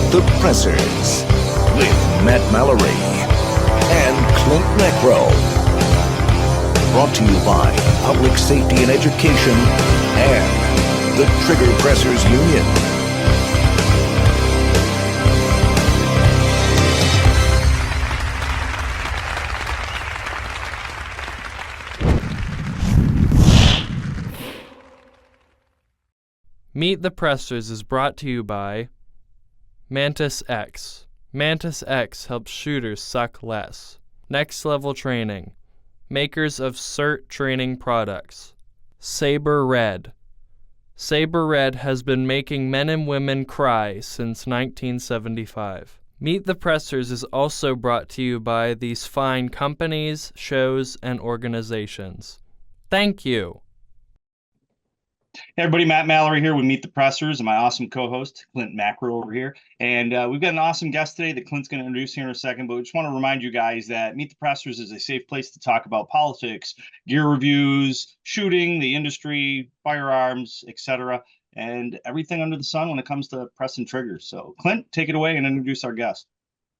The Pressers with Matt Mallory and Klint and Edgar. Brought to you by Public Safety and Education and the Trigger Pressers Union. Meet the Pressers is brought to you by Mantis X. Mantis X helps shooters suck less. Next Level Training. Makers of CERT training products. Saber Red. Saber Red has been making men and women cry since 1975. Meet the Pressers is also brought to you by these fine companies, shows, and organizations. Thank you. Hey everybody, Matt Mallory here with Meet the Pressers and my awesome co-host, Klint Macro over here. And we've got an awesome guest today that Klint's going to introduce here in a second, but we just want to remind you guys that Meet the Pressers is a safe place to talk about politics, gear reviews, shooting, the industry, firearms, etc., and everything under the sun when it comes to pressing triggers. So Klint, take it away and introduce our guest.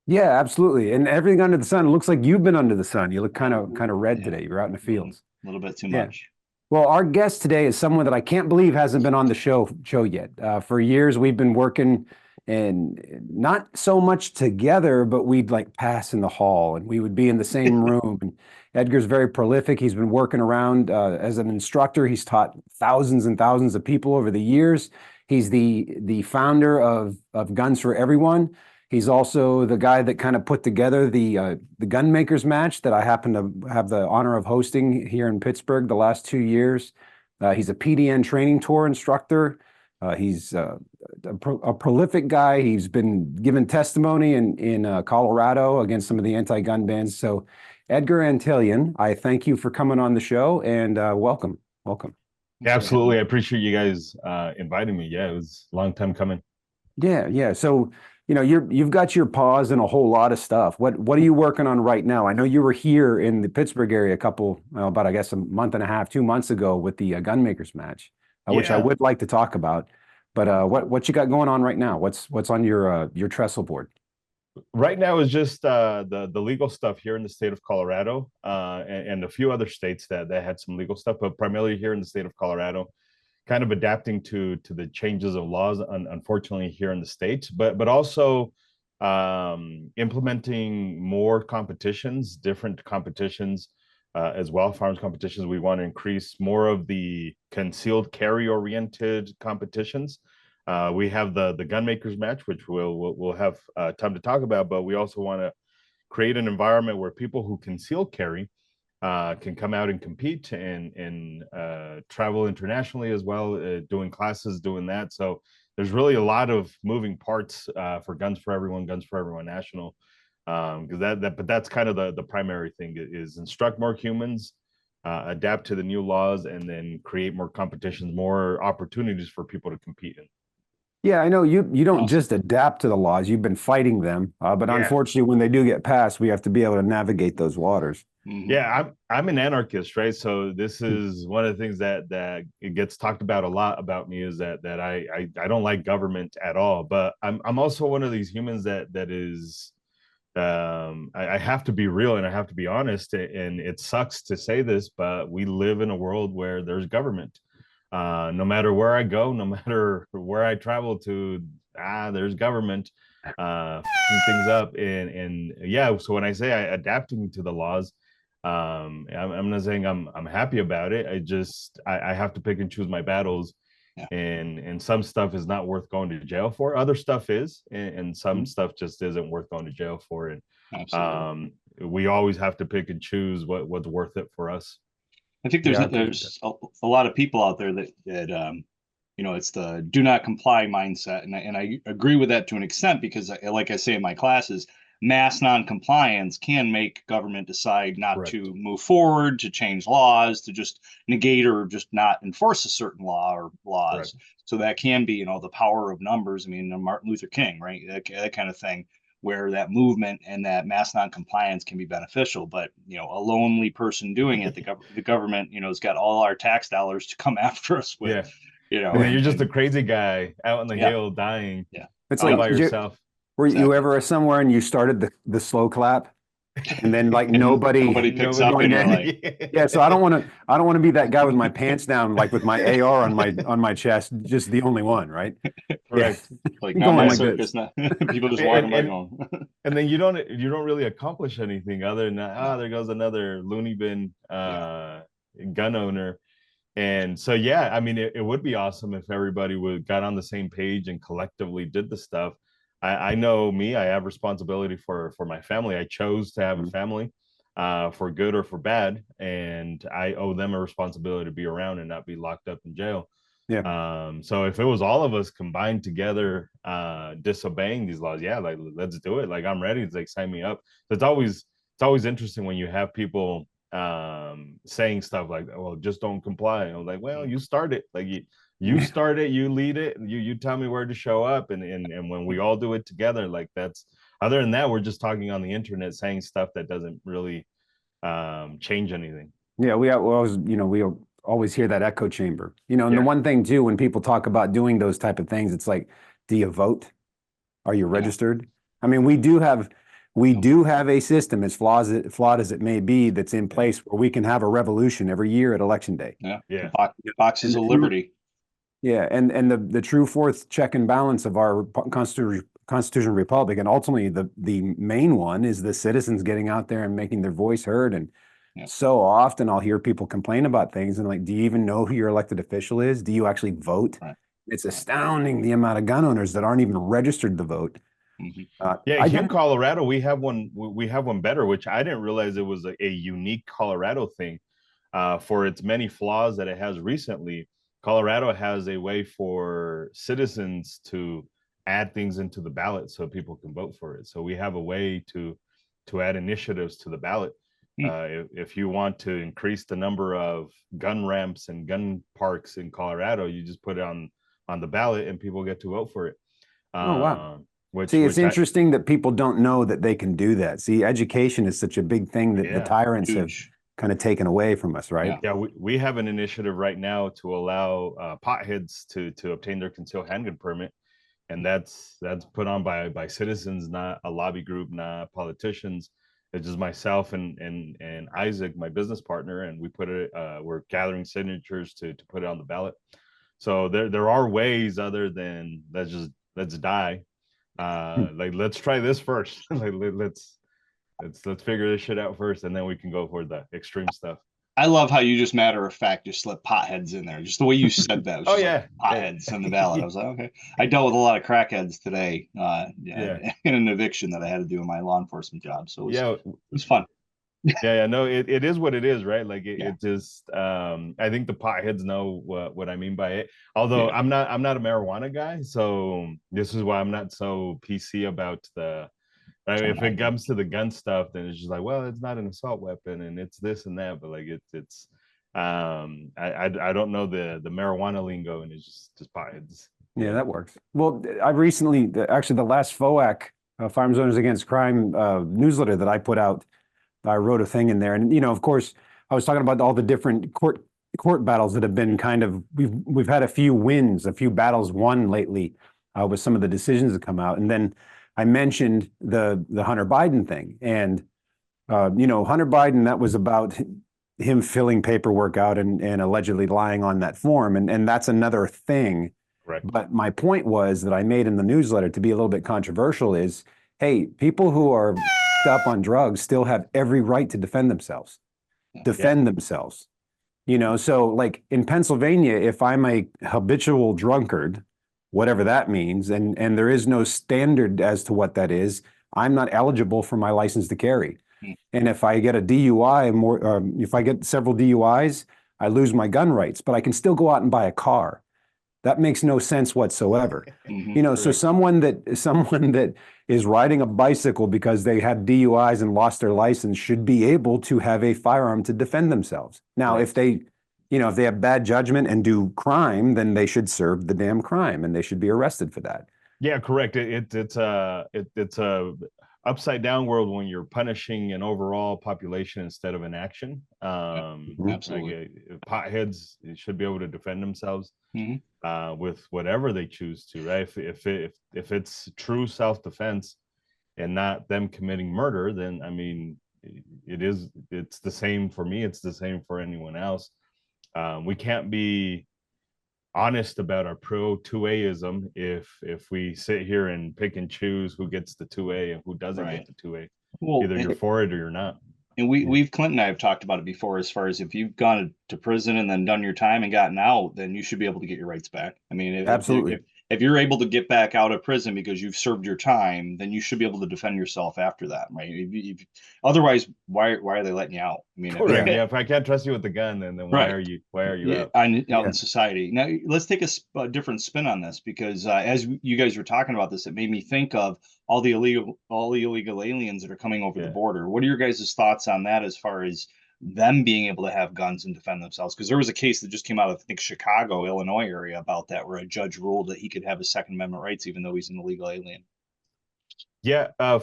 Yeah, absolutely. And everything under the sun, it looks like you've been under the sun. You look kind of red today. You're out in the fields. A little bit too much. Well, our guest today is someone that I can't believe hasn't been on the show yet. For years, we've been working, and not so much together, but we'd like pass in the hall, and we would be in the same room. And Edgar's very prolific. He's been working around as an instructor. He's taught thousands and thousands of people over the years. He's the founder of Guns for Everyone. He's also the guy that kind of put together the Gunmakers match that I happen to have the honor of hosting here in Pittsburgh the last 2 years. He's a PDN training tour instructor. He's a prolific guy. He's been given testimony in Colorado against some of the anti-gun bans. So Edgar Antillon, I thank you for coming on the show, and welcome. Yeah, absolutely. I appreciate you guys inviting me. Yeah, it was a long time coming. Yeah. So, you know, you've got your paws in a whole lot of stuff. What are you working on right now? I know you were here in the Pittsburgh area about I guess a month and a half, 2 months ago with the Gunmakers match, which I would like to talk about. But what you got going on right now? What's on your trestle board? Right now is just the legal stuff here in the state of Colorado and a few other states that had some legal stuff, but primarily here in the state of Colorado. Kind of adapting to the changes of laws, unfortunately, here in the States, but also implementing more competitions, different competitions as well, firearms competitions. We want to increase more of the concealed carry oriented competitions. We have the Gunmakers match, which we'll have time to talk about, but we also want to create an environment where people who conceal carry can come out and compete and travel internationally as well, doing classes, doing that. So there's really a lot of moving parts for Guns for Everyone National, but that's kind of the primary thing is instruct more humans, adapt to the new laws, and then create more competitions, more opportunities for people to compete in. Yeah, I know you don't just adapt to the laws. You've been fighting them, but unfortunately, when they do get passed, we have to be able to navigate those waters. Yeah, I'm an anarchist, right? So this is one of the things that it gets talked about a lot about me is that I don't like government at all. But I'm also one of these humans that is I have to be real and I have to be honest. And it sucks to say this, but we live in a world where there's government. No matter where I go, no matter where I travel to, there's government things up. And yeah, so when I say adapting to the laws, I'm not saying I'm happy about it. I have to pick and choose my battles. And some stuff is not worth going to jail for. Other stuff is, and some stuff just isn't worth going to jail for. And we always have to pick and choose what's worth it for us. I think there's a lot of people out there that it's the do not comply mindset, and I agree with that to an extent because, like I say in my classes, mass non-compliance can make government decide not to move forward, to change laws, to just negate or just not enforce a certain law or laws. So that can be, the power of numbers. I mean, Martin Luther King, right? That kind of thing, where that movement and that mass non-compliance can be beneficial. But, a lonely person doing it, the government, has got all our tax dollars to come after us with, And then you're just a crazy guy out on the hill dying. It's all like by yourself. Were Exactly. you ever somewhere and you started the slow clap, and then like nobody picks up, and you're like, yeah. So I don't want to be that guy with my pants down, like with my AR on my chest, just the only one, right? Correct. like I'm not going my like circus. this. Not people just walking by And, going. and then you don't really accomplish anything other than that. There goes another loony bin gun owner. And so, yeah, I mean, it would be awesome if everybody got on the same page and collectively did the stuff. I know me, I have responsibility for my family. I chose to have a family, for good or for bad. And I owe them a responsibility to be around and not be locked up in jail. Yeah. So if it was all of us combined together, disobeying these laws, yeah, like let's do it. Like I'm ready. It's like sign me up. So it's always interesting when you have people saying stuff like, well, just don't comply. And I was like, well, you start it. Like you start it, you lead it, you tell me where to show up, and when we all do it together, like that's, other than that, we're just talking on the internet saying stuff that doesn't really change anything. Yeah, we always, we always hear that echo chamber, and the one thing too, when people talk about doing those type of things, it's like, do you vote? Are you registered? I mean, we do have a system, as flawed as it may be, that's in place where we can have a revolution every year at election day. Yeah. Yeah. The boxes of liberty. Yeah, and the true fourth check and balance of our constitutional republic, and ultimately the main one, is the citizens getting out there and making their voice heard. And so often I'll hear people complain about things and like, do you even know who your elected official is? Do you actually vote? Right. It's astounding the amount of gun owners that aren't even registered to vote. Yeah, here in Colorado, we have one. We have one better, which I didn't realize it was a unique Colorado thing. For its many flaws that it has recently, Colorado has a way for citizens to add things into the ballot so people can vote for it. So we have a way to add initiatives to the ballot. If you want to increase the number of gun ramps and gun parks in Colorado, you just put it on the ballot and people get to vote for it. Oh, wow. It's interesting that people don't know that they can do that. See, education is such a big thing that the tyrants have kind of taken away from us, right? Yeah, we have an initiative right now to allow potheads to obtain their concealed handgun permit, and that's put on by citizens, not a lobby group, not politicians. It's just myself and Isaac, my business partner, and we put it. We're gathering signatures to put it on the ballot. So there are ways other than let's die. Like let's try this first. Like let's figure this shit out first, and then we can go for the extreme stuff. I love how you just matter of fact just slip potheads in there. Just the way you said that. Was potheads on the ballot. I was like, okay. I dealt with a lot of crackheads today. In an eviction that I had to do in my law enforcement job. So it was fun. No, it is what it is, right? Like it just I think the potheads know what I mean by it. Although I'm not a marijuana guy, so this is why I'm not so PC about the. Right? If it comes to the gun stuff, then it's just like, well, it's not an assault weapon, and it's this and that, but like it's I don't know the marijuana lingo, and it's just potheads. Yeah, that works. Well, I recently, actually, the last FOAC, Firearms Owners Against Crime newsletter that I put out, I wrote a thing in there, and of course, I was talking about all the different court battles that have been kind of, we've had a few wins, a few battles won lately with some of the decisions that come out, and then I mentioned the Hunter Biden thing, and Hunter Biden, that was about him filling paperwork out and allegedly lying on that form, and that's another thing. Right. But my point was that I made in the newsletter, to be a little bit controversial, is, hey, people who are up on drugs still have every right to defend themselves. Themselves. So like in Pennsylvania, if I'm a habitual drunkard, whatever that means, and there is no standard as to what that is, I'm not eligible for my license to carry. And if I get a DUI, if I get several DUIs, I lose my gun rights, but I can still go out and buy a car. That makes no sense whatsoever. So someone that is riding a bicycle because they had DUIs and lost their license should be able to have a firearm to defend themselves. Now, if they have bad judgment and do crime, then they should serve the damn crime and they should be arrested for that. Yeah, correct. It's a upside down world when you're punishing an overall population instead of an action. Absolutely. Like, potheads should be able to defend themselves with whatever they choose to, right? If it's true self-defense and not them committing murder, then I mean, it's the same for me. It's the same for anyone else. We can't be honest about our pro 2A-ism if we sit here and pick and choose who gets the 2A and who doesn't get the 2A. Well, Either you're for it or you're not. And Clint and I have talked about it before, as far as if you've gone to prison and then done your time and gotten out, then you should be able to get your rights back. I mean, Absolutely. If you're able to get back out of prison because you've served your time, then you should be able to defend yourself after that, right? Otherwise, why are they letting you out? I mean, if I can't trust you with the gun, then why are you out in society? Now, let's take a different spin on this, because as you guys were talking about this, it made me think of all the illegal aliens that are coming over the border. What are your guys' thoughts on that, as far as them being able to have guns and defend themselves? Because there was a case that just came out of, I think, Chicago, Illinois area about that, where a judge ruled that he could have his Second Amendment rights even though he's an illegal alien.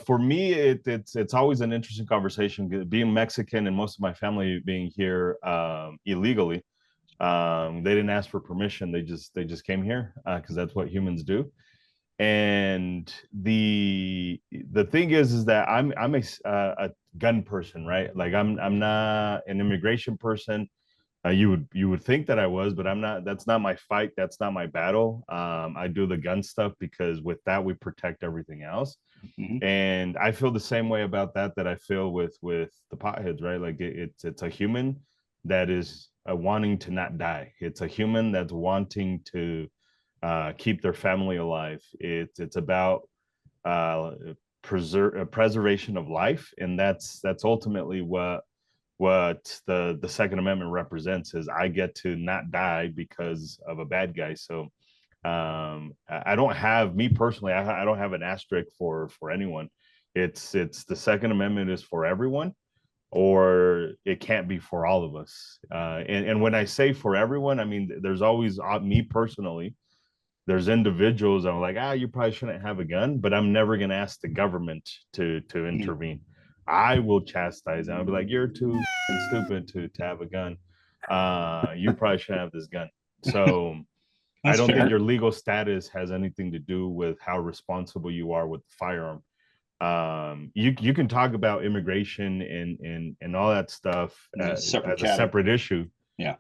For me, it's always an interesting conversation. Being Mexican and most of my family being here illegally, they didn't ask for permission. They just came here because that's what humans do. And the thing is that I'm a gun person, right? Like I'm not an immigration person. You would think that I was, but I'm not. That's not my fight. That's not my battle. I do the gun stuff because with that we protect everything else. And I feel the same way about that I feel with the potheads, right? Like it's a human that is wanting to not die. It's a human that's wanting to keep their family alive. It's about preservation of life, and that's ultimately what the Second Amendment represents. Is I get to not die because of a bad guy. So I don't have, me personally, I don't have an asterisk for anyone. It's the Second Amendment is for everyone, or it can't be for all of us. And when I say for everyone, I mean there's always me personally. There's individuals I'm like, you probably shouldn't have a gun, but I'm never going to ask the government to intervene. I will chastise them. I'll be like, you're too stupid to have a gun. You probably shouldn't have this gun. So I don't think your legal status has anything to do with how responsible you are with the firearm. You can talk about immigration and all that stuff as a separate issue.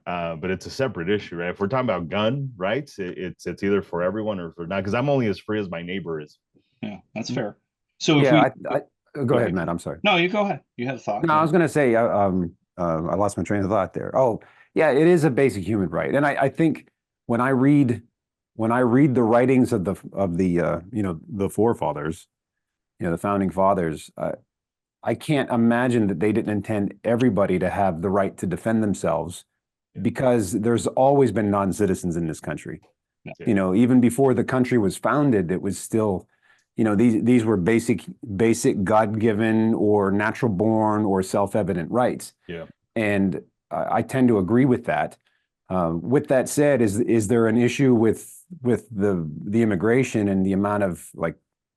But it's a separate issue, right? If we're talking about gun rights, it's either for everyone or for not, because I'm only as free as my neighbor is. Yeah, that's fair. So go ahead, Matt. I'm sorry. No, you go ahead. You had a thought. No, I was going to say, I lost my train of thought there. Oh, yeah, it is a basic human right, and I think when I read the writings of the forefathers, the founding fathers, I can't imagine that they didn't intend everybody to have the right to defend themselves, because there's always been non-citizens in this country. Even before the country was founded, it was still, these were basic God-given or natural born or self-evident rights. And I tend to agree with that. With that said, is there an issue with the immigration and the amount of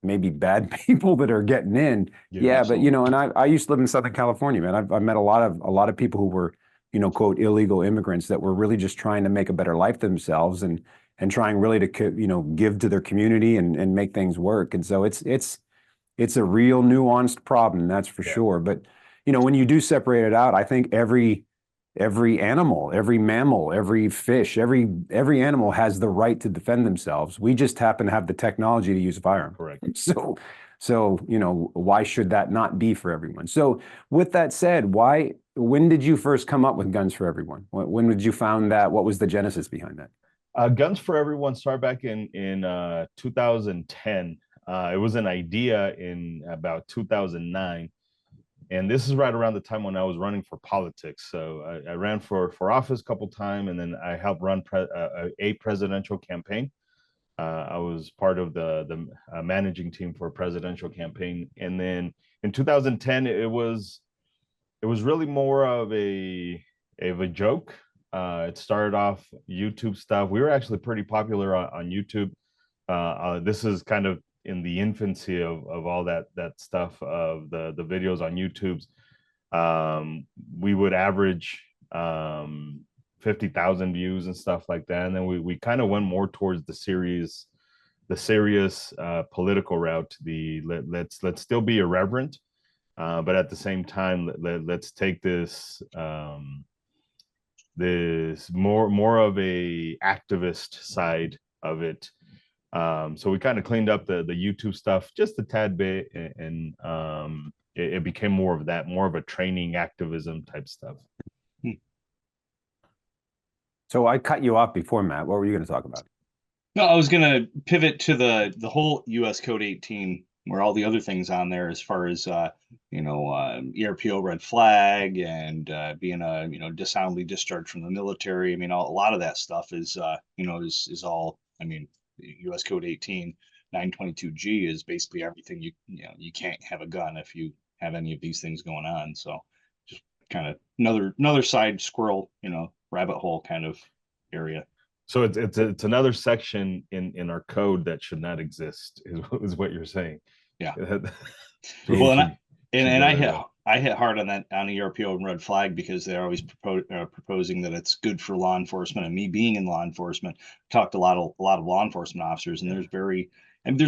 maybe bad people that are getting in? But and I used to live in Southern California, man. I've met a lot of people who were quote illegal immigrants that were really just trying to make a better life themselves and trying really to give to their community and make things work. And so it's a real nuanced problem, that's for sure. But when you do separate it out, I think every animal, every mammal, every fish, every animal has the right to defend themselves. We just happen to have the technology to use a firearm. Correct. So why should that not be for everyone? So with that said, when did you first come up with Guns for Everyone? When did you found that? What was the genesis behind that? Guns for Everyone started back in 2010. It was an idea in about 2009. And this is right around the time when I was running for politics. So I ran for office a couple times, and then I helped run a presidential campaign. I was part of the managing team for a presidential campaign. And then in 2010, it was really more of a joke. It started off YouTube stuff. We were actually pretty popular on YouTube. This is kind of in the infancy of all that stuff, of the videos on YouTube's, we would average 50,000 views and stuff like that. And then we kind of went more towards the serious political route. Let's still be irreverent, but at the same time, let's take this this more of a activist side of it. So we kind of cleaned up the YouTube stuff just a tad bit, and it became more of a training activism type stuff. So I cut you off before, Matt. What were you going to talk about? No, I was going to pivot to the whole US Code 18, where all the other things on there, as far as ERPO red flag and being a dishonorably discharged from the military. I mean, a lot of that stuff is is all. I mean, US Code 18 922G is basically everything. You can't have a gun if you have any of these things going on. So just kind of another side squirrel, rabbit hole kind of area. So it's another section in our code that should not exist, is what you're saying. Yeah. Well, I hit hard on that, on ERPO and red flag, because they're always proposing that it's good for law enforcement. And me being in law enforcement, talked to a lot of law enforcement officers, and there's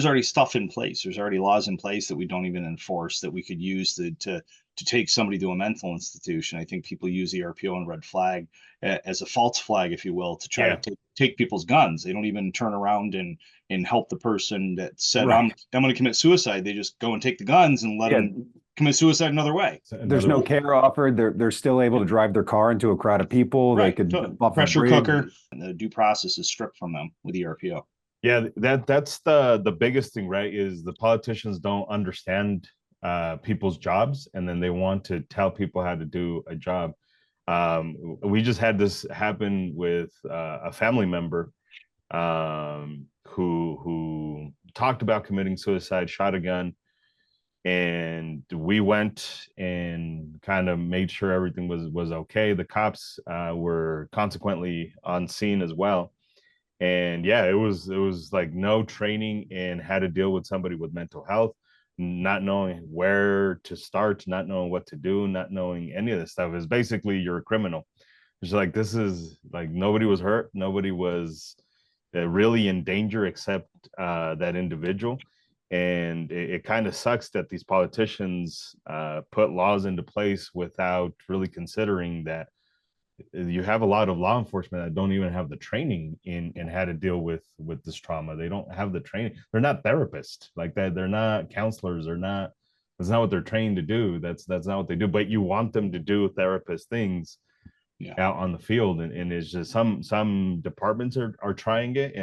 already stuff in place. There's already laws in place that we don't even enforce, that we could use to take somebody to a mental institution. I think people use ERPO and red flag as a false flag, if you will, to try to take people's guns. They don't even turn around and help the person that said, right, I'm going to commit suicide. They just go and take the guns and let them commit suicide another way. There's no care offered. They're still able to drive their car into a crowd of people. Right. They could pressure cooker. And the due process is stripped from them with ERPO. Yeah, that's the biggest thing, right? Is the politicians don't understand people's jobs, and then they want to tell people how to do a job. We just had this happen with a family member who talked about committing suicide, shot a gun, and we went and kind of made sure everything was okay. The cops were consequently on scene as well. And yeah, it was like no training in how to deal with somebody with mental health, not knowing where to start, not knowing what to do, not knowing any of this stuff. Is basically, you're a criminal. It's like, this is like, nobody was hurt, nobody was really in danger except that individual. And it kind of sucks that these politicians put laws into place without really considering that you have a lot of law enforcement that don't even have the training in how to deal with this trauma. They don't have the training. They're not therapists like that. They're not counselors. That's not what they're trained to do. That's not what they do. But you want them to do therapist things out on the field. And it's just some departments are trying it,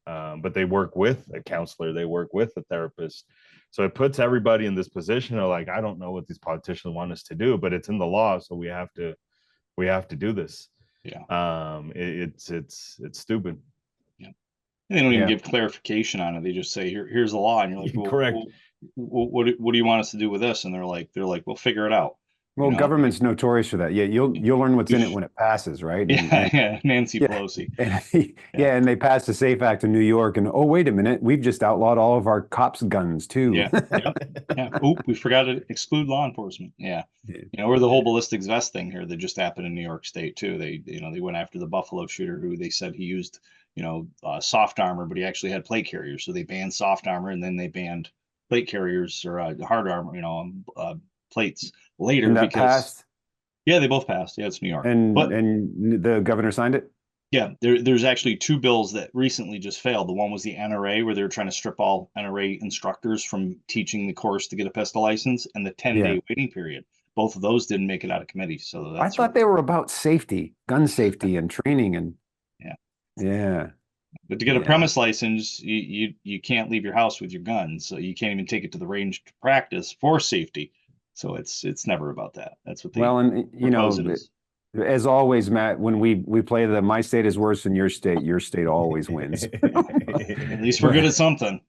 but they work with a counselor, they work with a therapist. So it puts everybody in this position of like, I don't know what these politicians want us to do, but it's in the law, so we have to do this. It's stupid. And they don't even give clarification on it. They just say, here's the law, and you're like, well, correct. What do you want us to do with this? And they're like, well, figure it out. Well, government's notorious for that. Yeah, you'll learn what's in it when it passes, right? Nancy Pelosi. And they passed the SAFE Act in New York, and oh, wait a minute, we've just outlawed all of our cops' guns too. Oop, we forgot to exclude law enforcement. Or the whole ballistic vest thing here that just happened in New York State too. They went after the Buffalo shooter, who they said he used soft armor, but he actually had plate carriers. So they banned soft armor, and then they banned plate carriers or hard armor, plates later. And that because passed? Yeah, they both passed. Yeah, it's New York. And the governor signed it? Yeah, there's actually two bills that recently just failed. The one was the NRA, where they were trying to strip all NRA instructors from teaching the course to get a pistol license, and the 10-day waiting period. Both of those didn't make it out of committee. So I thought they were about safety, gun safety and training. And but to get a premise license, you can't leave your house with your gun, so you can't even take it to the range to practice for safety. So it's never about that. That's what they as always, Matt, when we play my state is worse than your state always wins. At least we're good at something.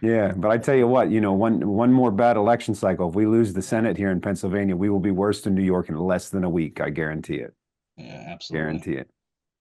Yeah, but I tell you what, one more bad election cycle, if we lose the Senate here in Pennsylvania, we will be worse than New York in less than a week. I guarantee it. Yeah, absolutely. Guarantee it.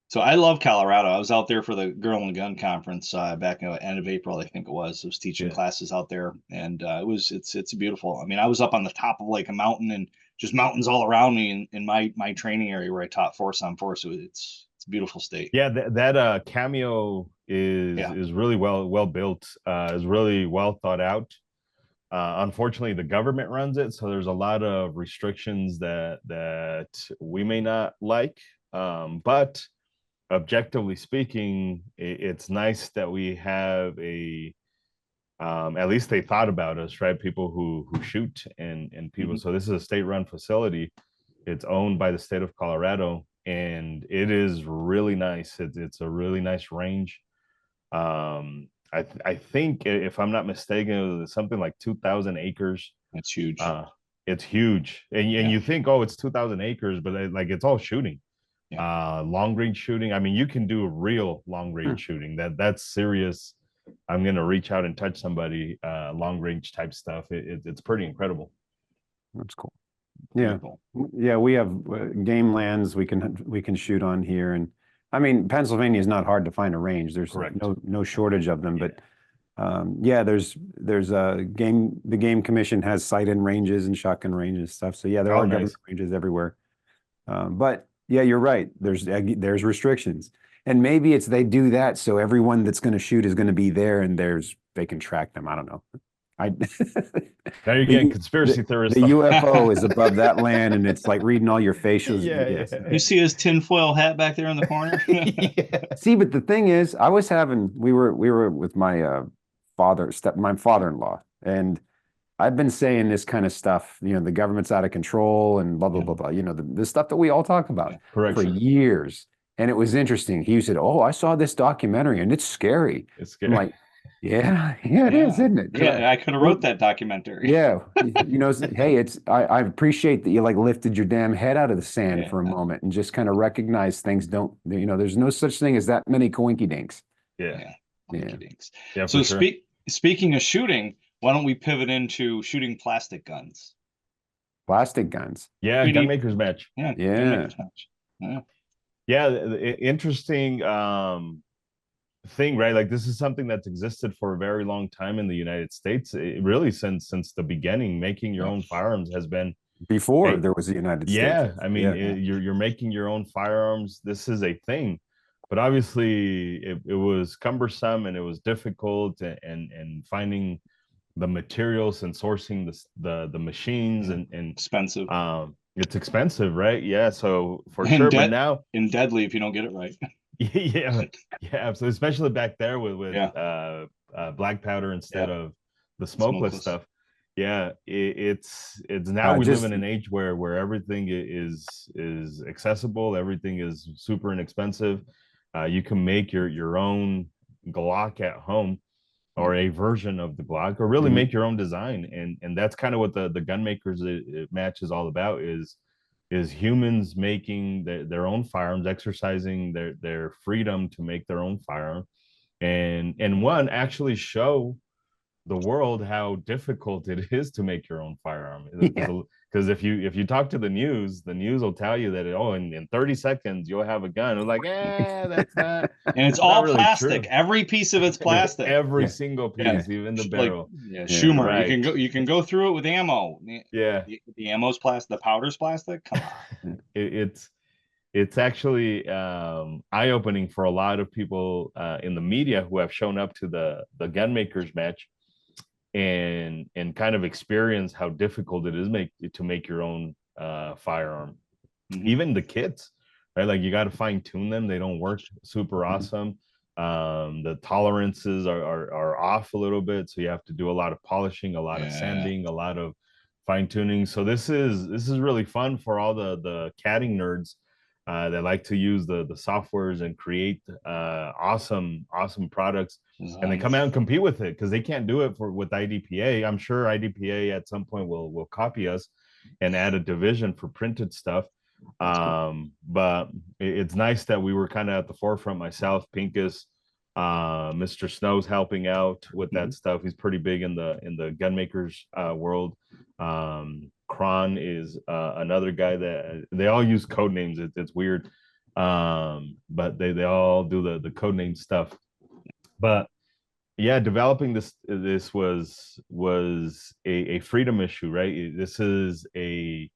So I love Colorado. I was out there for the Girl and Gun conference back in the end of April, I think it was. I was teaching classes out there, and it's beautiful. I mean, I was up on the top of like a mountain and just mountains all around me in my training area where I taught force on force. So it's a beautiful state. Yeah, that Cameo is really well built. Is really well thought out. Unfortunately, the government runs it, so there's a lot of restrictions that we may not like. But objectively speaking, it's nice that we have at least they thought about us, right? People who shoot and people. So this is a state-run facility. It's owned by the state of Colorado, and it is really nice. It's a really nice range. I think if I'm not mistaken, it's something like 2,000 acres. That's huge. It's huge, and you think, oh, it's 2,000 acres, but like it's all shooting. Long range shooting. I mean, you can do real long range shooting. That's serious. I'm gonna reach out and touch somebody. Long range type stuff. It's pretty incredible. That's cool. Yeah, yeah. We have game lands we can shoot on here, and I mean, Pennsylvania is not hard to find a range. There's no shortage of them, but yeah, there's a the game commission has sight-in ranges and shotgun ranges and stuff. So yeah, there are government ranges everywhere. But yeah, you're right. There's restrictions, and maybe it's they do that so everyone that's going to shoot is going to be there, and they can track them. I don't know. Now you're getting conspiracy theorists. The UFO is above that land, and it's like reading all your facials. Yeah. You see his tinfoil hat back there in the corner. See, but the thing is, we were with my my father-in-law, and I've been saying this kind of stuff. You know, the government's out of control, and blah blah blah blah. You know, the stuff that we all talk about for years. And it was interesting. He said, "Oh, I saw this documentary, and it's scary." It's scary. I'm like, yeah, it is, isn't it? Yeah, I could have wrote that documentary. Yeah, you know, hey, I appreciate that you like lifted your damn head out of the sand for a moment and just kind of recognize things don't, you know, there's no such thing as that many coinky dinks. Yeah. So speaking of shooting, why don't we pivot into shooting plastic guns? Plastic guns. Yeah, gunmakers match. Yeah, interesting thing, right? Like this is something that's existed for a very long time in the United States. Really since the beginning, making your own firearms has been before there was the United States. Yeah, I mean, you're making your own firearms. This is a thing, but obviously it was cumbersome and it was difficult, and finding the materials and sourcing the machines and expensive. It's expensive, right? Yeah, so for sure. But now and deadly if you don't get it right. yeah, absolutely. Especially back there with black powder instead of the smokeless stuff. Yeah, it's now we live in an age where everything is accessible. Everything is super inexpensive. You can make your own Glock at home, or a version of the Glock, or really make your own design. And that's kind of what the gun makers match is all about, is humans making their own firearms, exercising their freedom to make their own firearm, and one actually show the world how difficult it is to make your own firearm. Because if you talk to the news will tell you that in 30 seconds you'll have a gun. It's like, that's not. And it's all really plastic. True. Every piece of it's plastic. Every single piece, even the barrel. Schumer, right. You can go through it with ammo. The ammo's plastic. The powder's plastic. Come on. It's actually eye-opening for a lot of people in the media who have shown up to the gun makers match and kind of experience how difficult it is to make your own firearm. Even the kits, right? Like you got to fine tune them. They don't work super awesome. The tolerances are off a little bit, so you have to do a lot of polishing, a lot of sanding, a lot of fine tuning. So this is really fun for all the CADing nerds that like to use the softwares and create awesome products, and they come out and compete with it, because they can't do it with IDPA. I'm sure IDPA at some point will copy us and add a division for printed stuff. But it's nice that we were kind of at the forefront. Myself, Pincus, Mr. Snow's helping out with that stuff. He's pretty big in the gun makers world. Kron is another guy that they all use code names. It's weird. But they all do the code name stuff. But yeah, developing this was a freedom issue, right? This is a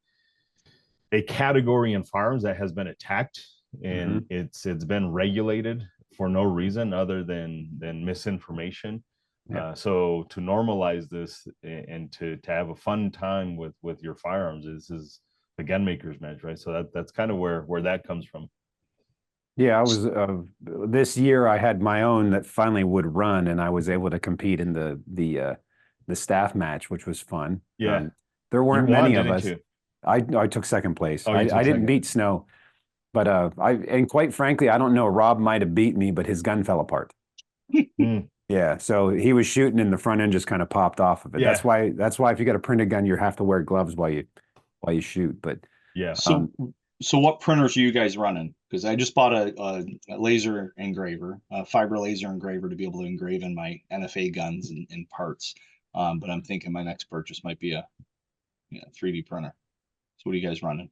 category in firearms that has been attacked, and it's been regulated for no reason other than misinformation. Yeah. So to normalize this and to have a fun time with your firearms, this is the gun maker's match, right? So that's kind of where that comes from. Yeah, I was this year I had my own that finally would run, and I was able to compete in the staff match, which was fun. Yeah. There weren't many of us. You? I took second place. Oh, I didn't second. beat Snow, but and quite frankly, I don't know. Rob might have beat me, but his gun fell apart. Yeah, so he was shooting and the front end just kind of popped off of it. Yeah. That's why if you got a printed gun, you have to wear gloves while you shoot. But yeah. So what printers are you guys running? Because I just bought a laser engraver, a fiber laser engraver to be able to engrave in my NFA guns and parts. But I'm thinking my next purchase might be a 3D printer. So what are you guys running?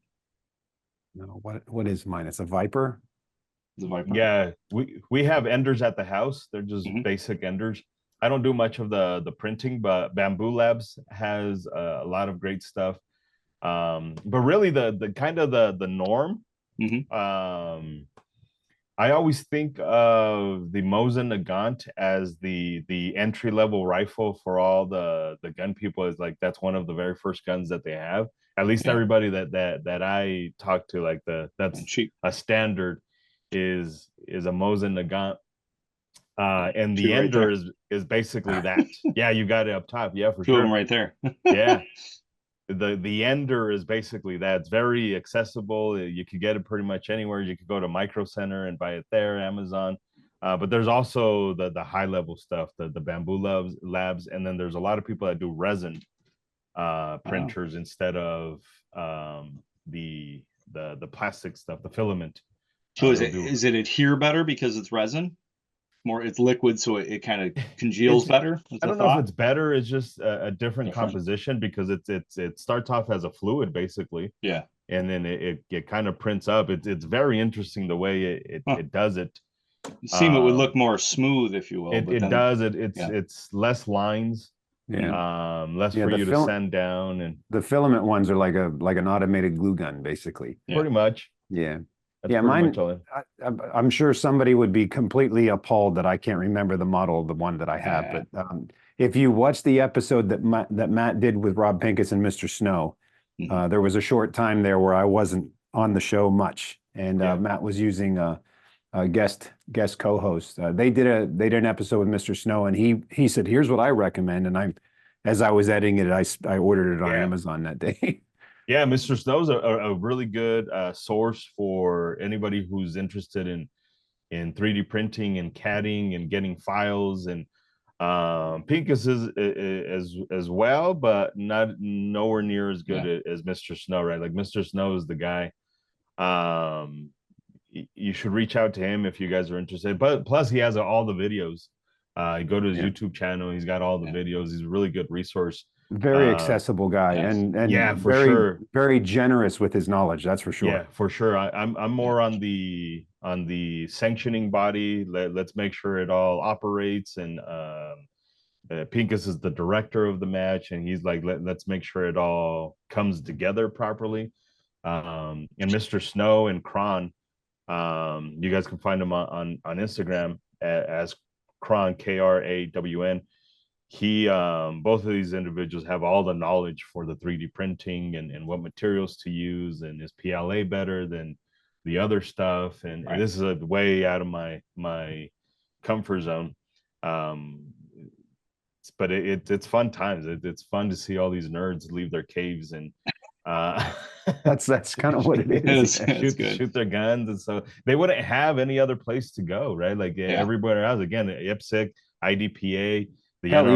no, what is mine? It's a Viper. The Viper. Yeah, we have enders at the house. They're just basic enders. I don't do much of the printing, but Bamboo Labs has a lot of great stuff. But really the kind of the norm. I always think of the Mosin Nagant as the entry level rifle for all the gun people. Is like that's one of the very first guns that they have. At least everybody that I talk to, like that's a standard is a Mosin Nagant. And the ender is basically that. Yeah, you got it up top. Yeah, for sure. Two of them right there. Yeah. The ender is basically that. It's very accessible. You could get it pretty much anywhere. You could go to Micro Center and buy it there, Amazon. But there's also the high level stuff, the Bamboo Labs, and then there's a lot of people that do resin printers instead of the plastic stuff, the filament. So is it adhere better because it's resin? It's liquid, so it kind of congeals better. I don't know if it's better. It's just a different composition because it starts off as a fluid basically. Yeah, and then it kind of prints up. It's very interesting the way it does it. It seems it would look more smooth, if you will. It's less lines. Yeah. Less for you to send down, and the filament ones are like an automated glue gun, basically. Pretty much. Yeah. Mine. I'm sure somebody would be completely appalled that I can't remember the model of the one that I have. But if you watch the episode that Matt did with Rob Pincus and Mr. Snow, there was a short time there where I wasn't on the show much, and Matt was using a guest co-host. They did an episode with Mr. Snow, and he said, "Here's what I recommend." And as I was editing it, I ordered it on Amazon that day. Yeah, Mr. Snow's a really good source for anybody who's interested in 3D printing and CADing and getting files, and Pincus is as well, but nowhere near as good as Mr. Snow, right? Like Mr. Snow is the guy. You should reach out to him if you guys are interested. But plus, he has all the videos. You go to his YouTube channel; he's got all the videos. He's a really good resource. Very accessible guy, and for sure, very generous with his knowledge. That's for sure. Yeah, for sure. I'm more on the sanctioning body. Let's make sure it all operates. And Pincus is the director of the match, and he's like, let's make sure it all comes together properly. And Mr. Snow and Kron, you guys can find him on Instagram as Kron, Krawn. Both of these individuals have all the knowledge for the 3D printing and what materials to use, and is PLA better than the other stuff. And this is a way out of my comfort zone. But it's fun times. It's fun to see all these nerds leave their caves and that's kind of what it is. shoot their guns, and so they wouldn't have any other place to go, right? Like everywhere else, again, IPSC, IDPA. Hell,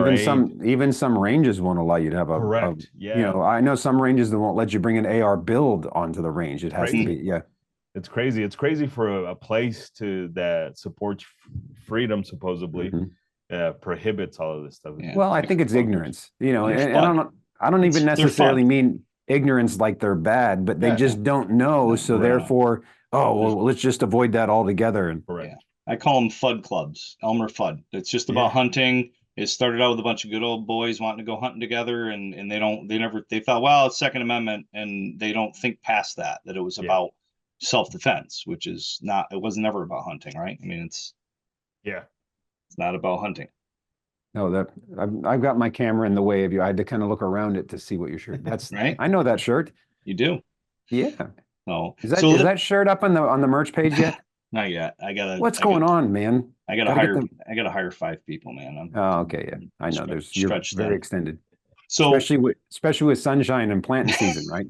even some ranges won't allow you to have a correct. I know some ranges that won't let you bring an AR build onto the range. It has to be. It's crazy. It's crazy for a place that supports freedom, supposedly, prohibits all of this stuff. Well, I think it's ignorance. And I don't even necessarily mean ignorance like they're bad, but they just don't know. So therefore, Oh, well, let's just avoid that altogether. And Correct. Yeah. I call them FUD clubs, Elmer FUD. It's just about Yeah. hunting. It started out with a bunch of good old boys wanting to go hunting together, and they thought, well, it's Second Amendment, and they don't think past that it was Yeah. about self-defense, which is not, it was never about hunting, right? I mean, it's Yeah. not about hunting. no, that I've got my camera in the way of you. I had to kind of look around it to see what your shirt. That's Right? I know that shirt. You do. Yeah. No. Is that shirt up on the merch page yet? Not yet. What's going on, man? I gotta hire 5 people, man. Oh, okay, yeah. I know you're stretch very thin. extended. So Especially with sunshine and planting season, right?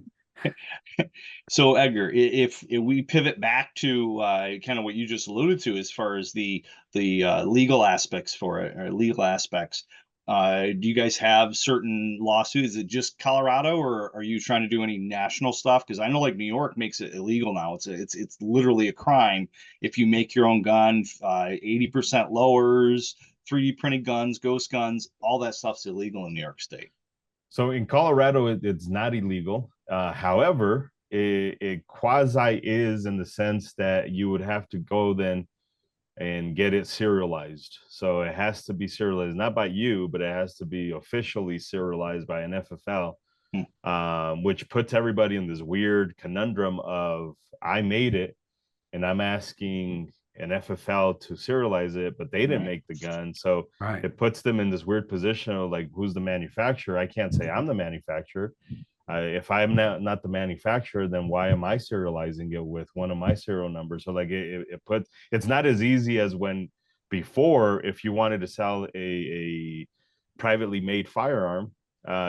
So Edgar, if we pivot back to kind of what you just alluded to as far as the legal aspects for it, or legal aspects, do you guys have certain lawsuits? Is it just Colorado, or are you trying to do any national stuff? Because I know like New York makes it illegal now. It's literally a crime if you make your own gun. 80% lowers, 3D printed guns, ghost guns, all that stuff's illegal in New York State. So in Colorado, it's not illegal. However, it quasi is in the sense that you would have to go then and get it serialized. So it has to be serialized, not by you, but it has to be officially serialized by an FFL, which puts everybody in this weird conundrum of I made it and I'm asking an FFL to serialize it, but they didn't make the gun. So it puts them in this weird position of like, who's the manufacturer? I can't say I'm the manufacturer. If I'm not the manufacturer, then why am I serializing it with one of my serial numbers? So like it's not as easy as when before, if you wanted to sell a privately made firearm,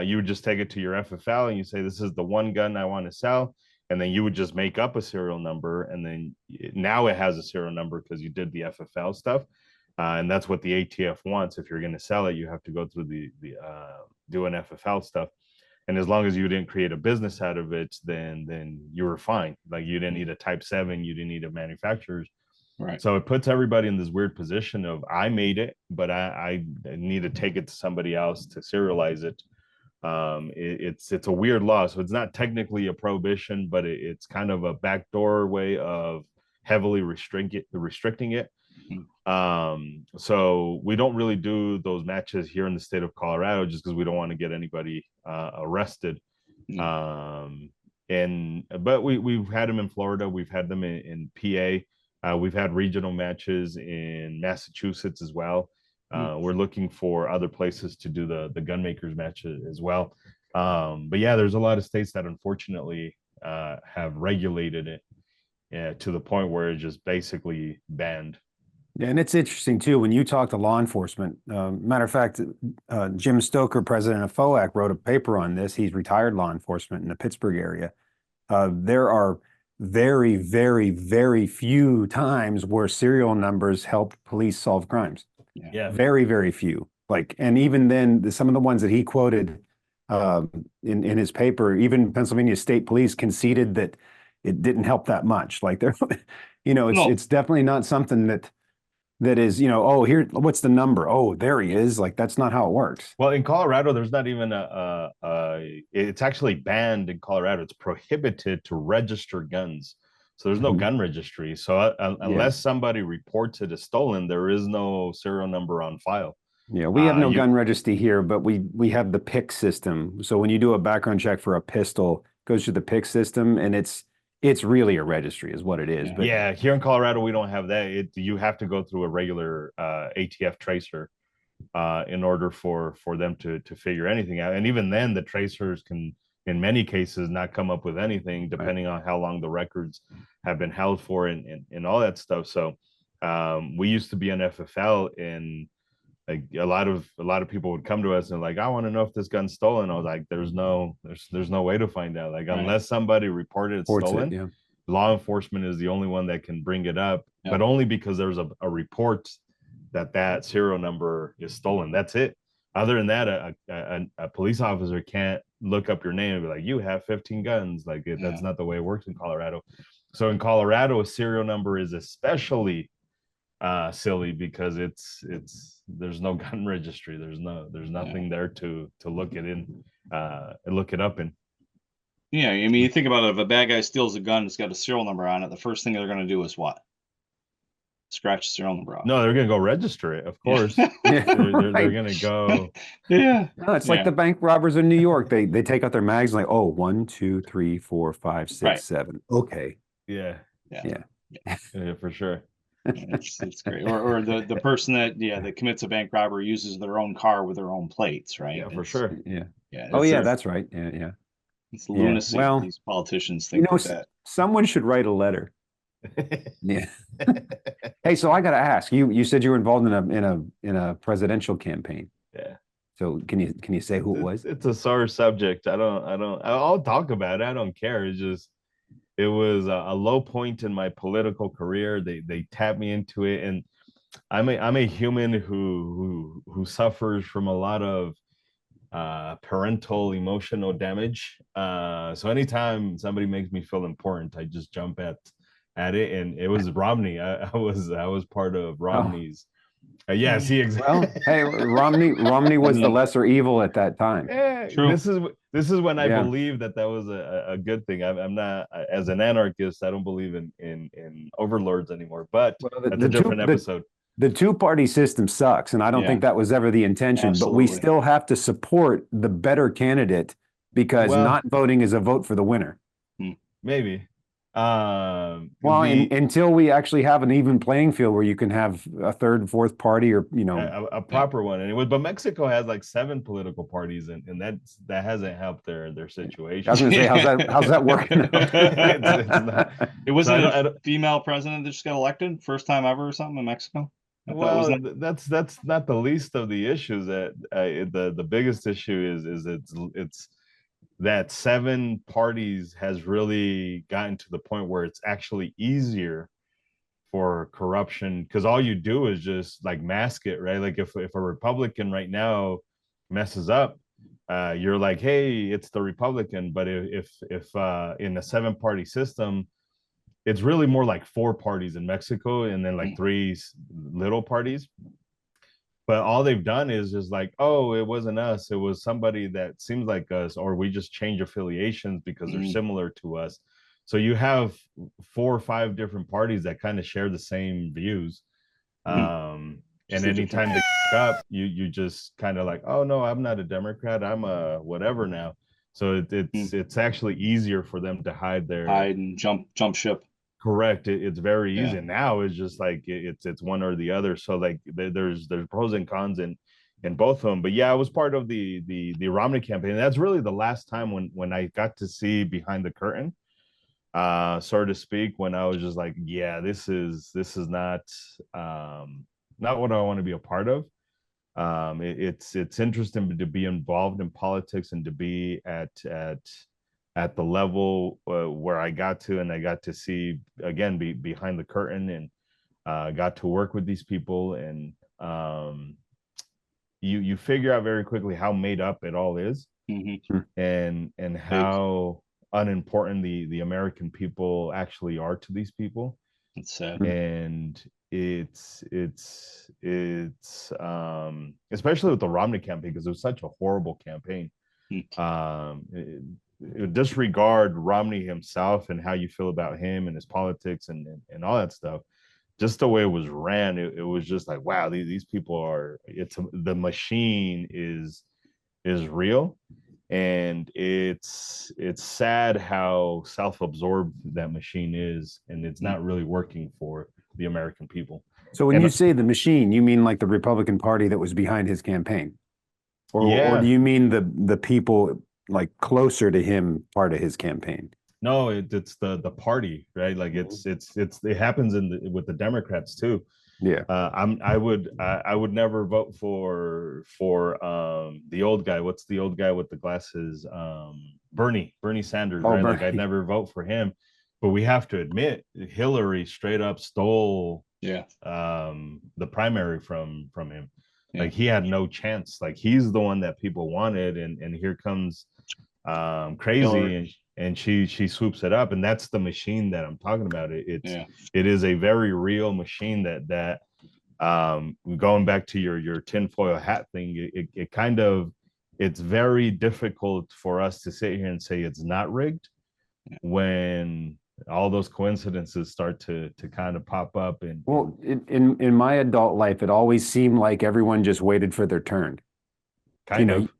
you would just take it to your FFL and you say, this is the one gun I want to sell. And then you would just make up a serial number. And then now it has a serial number because you did the FFL stuff. And that's what the ATF wants. If you're going to sell it, you have to go through the do an FFL stuff. And as long as you didn't create a business out of it, then you were fine. Like you didn't need a type 7, you didn't need a manufacturer's. Right. So it puts everybody in this weird position of I made it, but I need to take it to somebody else to serialize it. It's a weird law. So it's not technically a prohibition, but it's kind of a backdoor way of heavily restricting it. So we don't really do those matches here in the state of Colorado just because we don't want to get anybody arrested. But we've had them in Florida, we've had them in PA, we've had regional matches in Massachusetts as well. We're looking for other places to do the gun makers match as well. But yeah, there's a lot of states that unfortunately have regulated it to the point where it's just basically banned. Yeah, and it's interesting too when you talk to law enforcement. Matter of fact, Jim Stoker, president of FOAC, wrote a paper on this. He's retired law enforcement in the Pittsburgh area. There are very, very, very few times where serial numbers help police solve crimes. Yeah, very, very few. Like, and even then, some of the ones that he quoted in his paper, even Pennsylvania State Police conceded that it didn't help that much. Like, they're, it's definitely not something that is, oh, here, what's the number? Oh, there he is. Like, that's not how it works. Well, in Colorado, there's not even it's actually banned in Colorado. It's prohibited to register guns. So there's no gun registry. So unless somebody reports it as stolen, there is no serial number on file. Yeah, we have no gun registry here, but we have the PIC system. So when you do a background check for a pistol, it goes through the PIC system, and it's really a registry is what it is. But yeah, here in Colorado, we don't have that. You have to go through a regular ATF tracer in order for them to figure anything out. And even then, the tracers can, in many cases, not come up with anything depending on how long the records have been held for and all that stuff. So we used to be an FFL, and like a lot of people would come to us and like, I want to know if this gun's stolen. I was like, there's no way to find out. Like, unless somebody reported it stolen, law enforcement is the only one that can bring it up, but only because there's a report that serial number is stolen. That's it. Other than that, a police officer can't look up your name and be like, you have 15 guns. Like, that's not the way it works in Colorado. So in Colorado, a serial number is especially silly because there's no gun registry. There's nothing there to look it up in. Yeah, I mean, you think about it, if a bad guy steals a gun, it's got a serial number on it, the first thing they're going to do is what? Scratch the serial number off. No, they're gonna go register it, of course. Yeah. They're gonna go. Yeah. No, it's like the bank robbers in New York. They take out their mags like, oh, 1, 2, 3, 4, 5, 6, Right. 7. Okay. Yeah, for sure. It's great. Or the person that commits a bank robbery uses their own car with their own plates, right? Yeah, for sure. Yeah. Yeah. Oh, it's- yeah, that's right. Yeah. It's lunacy. Well, These politicians think that. someone should write a letter. Yeah. Hey, so I got to ask you said you were involved in a presidential campaign. Yeah. So can you say who it was? It's a sore subject. I'll talk about it. I don't care. It was a low point in my political career. They tapped me into it, and I'm a human who suffers from a lot of parental emotional damage. So anytime somebody makes me feel important, I just jump at it, and it was Romney. I was part of Romney's. Yeah, see, exactly. Well, hey, Romney was the lesser evil at that time. Yeah, True. This is when I believe that was a good thing. I'm not, as an anarchist, I don't believe in overlords anymore. But that's a different episode. The two-party system sucks, and I don't think that was ever the intention. Absolutely. But we still have to support the better candidate because not voting is a vote for the winner. Maybe. Until we actually have an even playing field where you can have a third and fourth party, or a proper one anyway. But Mexico has like 7 political parties, and that hasn't helped their situation. I was going to say, how's that working? It's not. It wasn't a female president that just got elected, first time ever or something in Mexico. Well, that's not the least of the issues. That the biggest issue is it's that 7 parties has really gotten to the point where it's actually easier for corruption, because all you do is just like mask it, right? Like if a Republican right now messes up, you're like, hey, it's the Republican. But if in a 7-party system, it's really more like 4 parties in Mexico, and then like 3 little parties. But all they've done is just like, oh, it wasn't us. It was somebody that seems like us, or we just change affiliations because they're similar to us. So you have 4 or 5 different parties that kind of share the same views. And anytime they up, you just kind of like, oh no, I'm not a Democrat, I'm a whatever now. So it's actually easier for them to hide and jump ship. Correct. It's very easy. Now it's just like it's one or the other. So like there's pros and cons in both of them. But yeah, I was part of the Romney campaign. That's really the last time when I got to see behind the curtain, so to speak, when I was just like, yeah, this is not what I want to be a part of. It's interesting to be involved in politics and to be at the level where I got to, and I got to see again behind the curtain, and got to work with these people, and you figure out very quickly how made up it all is, and how unimportant the American people actually are to these people. It's sad. And it's especially with the Romney campaign, because it was such a horrible campaign. Disregard Romney himself and how you feel about him and his politics and all that stuff. Just the way it was ran, it was just like, wow, these people are. The machine is real, and it's sad how self-absorbed that machine is, and it's not really working for the American people. So when you say the machine, you mean like the Republican Party that was behind his campaign, or do you mean the people like closer to him, part of his campaign? No, it's the party, right? Like it happens with the Democrats too. Yeah. I would never vote for the old guy. What's the old guy with the glasses? Bernie Sanders, right? Bernie. Like I'd never vote for him. But we have to admit, Hillary straight up stole the primary from him. Yeah. Like he had no chance. Like he's the one that people wanted, and here comes Crazy, and she swoops it up, and that's the machine that I'm talking about. It is a very real machine that going back to your tinfoil hat thing, it it's very difficult for us to sit here and say it's not rigged when all those coincidences start to kind of pop up. And well, in my adult life, it always seemed like everyone just waited for their turn. kind You know, of,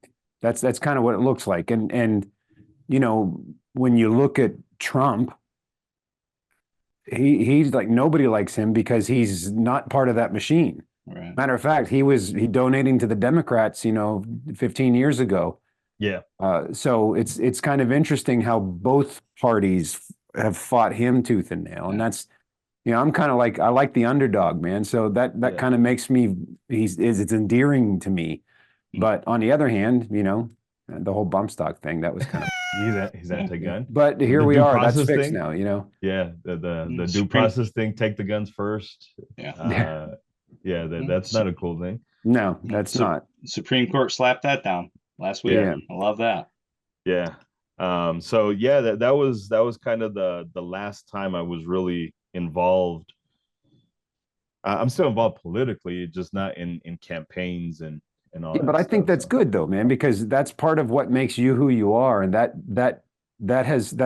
that's kind of what it looks like. And you know, when you look at Trump, he's like, nobody likes him because he's not part of that machine. Right. Matter of fact, he donating to the Democrats, 15 years ago. yeah, So it's kind of interesting how both parties have fought him tooth and nail, and that's, I'm kind of like, I like the underdog, man. So that Yeah. kind of makes me, it's endearing to me. But on the other hand, the whole bump stock thing, that was kind of, he's anti-gun. but here The we due are. That's process fixed thing? now, Yeah, the due Supreme- process thing, take the guns first. Yeah. That's not a cool thing. No, that's not. Supreme Court slapped that down last week. Yeah. I love that. Yeah. So yeah, that was kind of the last time I was really involved. I'm still involved politically, just not in campaigns and all Yeah, that but I think stuff, that's so. good though, man, because that's part of what makes you who you are, and that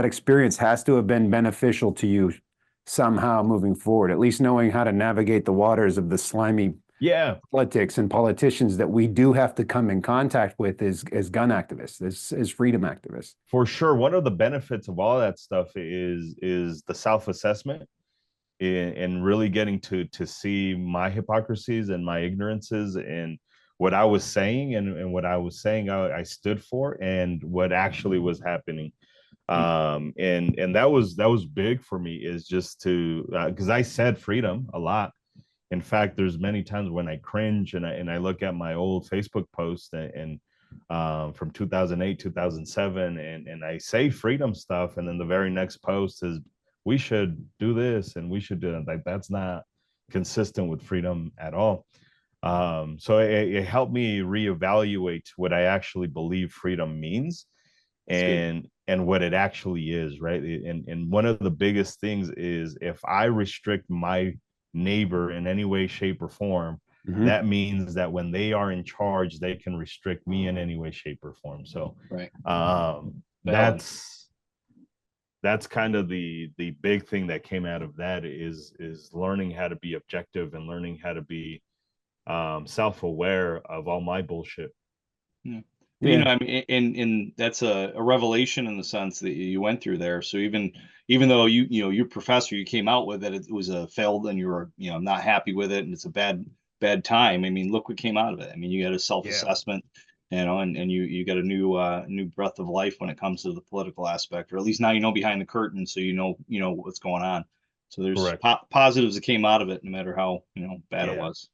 experience has to have been beneficial to you somehow moving forward. At least knowing how to navigate the waters of the slimy Yeah, politics and politicians that we do have to come in contact with as gun activists, as freedom activists. for sure. One of the benefits of all that stuff is the self-assessment and really getting to see my hypocrisies and my ignorances and what I was saying and what I was saying I stood for and what actually was happening. And that was big for me, is just to because I said freedom a lot. In fact, there's many times when I cringe and I look at my old Facebook post and from 2008, 2007, and I say freedom stuff, and then the very next post is we should do this and we should do it. Like, that's not consistent with freedom at all. So it helped me reevaluate what I actually believe freedom means and what it actually is, right? And one of the biggest things is if I restrict my neighbor in any way, shape, or form, that means that when they are in charge, they can restrict me in any way, shape, or form. So Right. That's kind of the big thing that came out of that is learning how to be objective and learning how to be self-aware of all my bullshit. Yeah. Yeah. I mean, and that's a revelation in the sense that you went through there. So even though your professor, you came out with it was a failed and you were, not happy with it and it's a bad time. I mean, look what came out of it. I mean, you got a self-assessment, and you got a new breath of life when it comes to the political aspect, or at least now behind the curtain, so you know what's going on. So there's positives that came out of it, no matter how bad it was.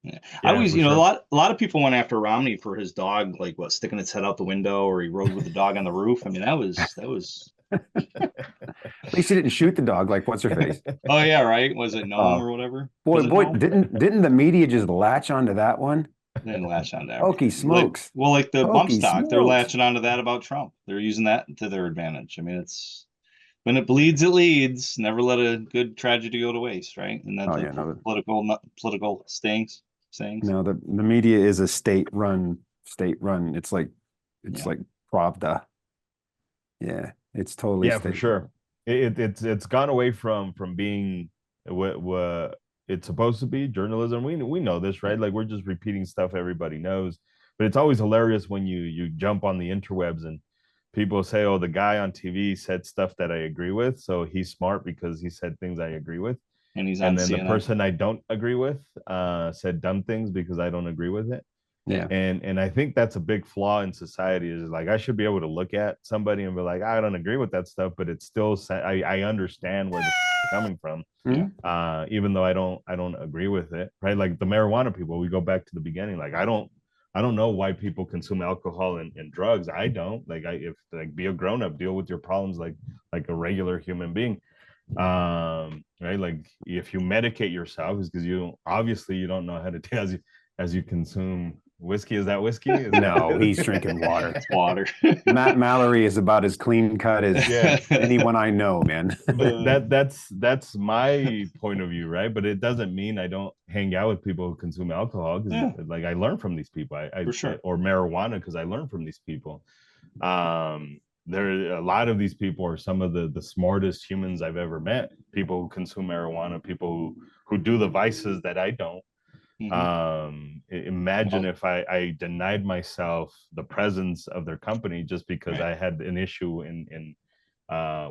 Yeah. I always, for sure. a lot of people went after Romney for his dog, like sticking its head out the window, or he rode with the dog on the roof. I mean, that was. At least he didn't shoot the dog like what's her face. Oh yeah, right. Was it Gnome or whatever? Boy, Gnome? didn't the media just latch onto that one? They didn't latch on that. Hokey smokes. Like the bump Hokey stock, they're smokes. latching onto that about Trump. They're using that to their advantage. I mean, it's when it bleeds, it leads. Never let a good tragedy go to waste, right? And that's political sayings. No, the media is a state run. It's like Pravda. Yeah, it's totally For sure. It's gone away from being what it's supposed to be, journalism. We know this, right? Like, we're just repeating stuff everybody knows. But it's always hilarious when you jump on the interwebs and people say, "Oh, the guy on TV said stuff that I agree with, so he's smart because he said things I agree with." And then CNN. The person I don't agree with said dumb things because I don't agree with it. Yeah. And I think that's a big flaw in society, is like, I should be able to look at somebody and be like, I don't agree with that stuff, but it's still, I understand where they're coming from. Even though I don't agree with it, right? Like the marijuana people, we go back to the beginning. Like, I don't know why people consume alcohol and drugs. I don't. Be a grown-up, deal with your problems like a regular human being. Right? Like, if you medicate yourself, is because you obviously you don't know how to as you consume Whiskey, is that whiskey? No, he's drinking water. It's water. Matt Mallory is about as clean cut as anyone I know, man. But that's my point of view, right? But it doesn't mean I don't hang out with people who consume alcohol, because like I learn from these people. For sure. Or marijuana, because I learn from these people. There, a lot of these people are some of the smartest humans I've ever met. People who consume marijuana, people who do the vices that I don't. Imagine if I denied myself the presence of their company just because I had an issue in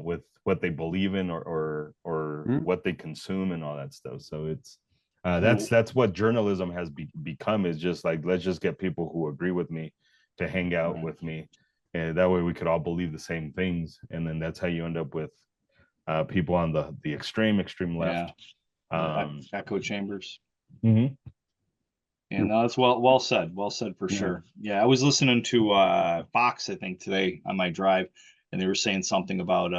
with what they believe in or what they consume and all that stuff. So it's that's what journalism has become, is just like, let's just get people who agree with me to hang out with me, and that way we could all believe the same things. And then that's how you end up with people on the extreme left. Echo chambers. Mm-hmm. And that's well said for sure. Yeah, I was listening to Fox, I think, today on my drive, and they were saying something about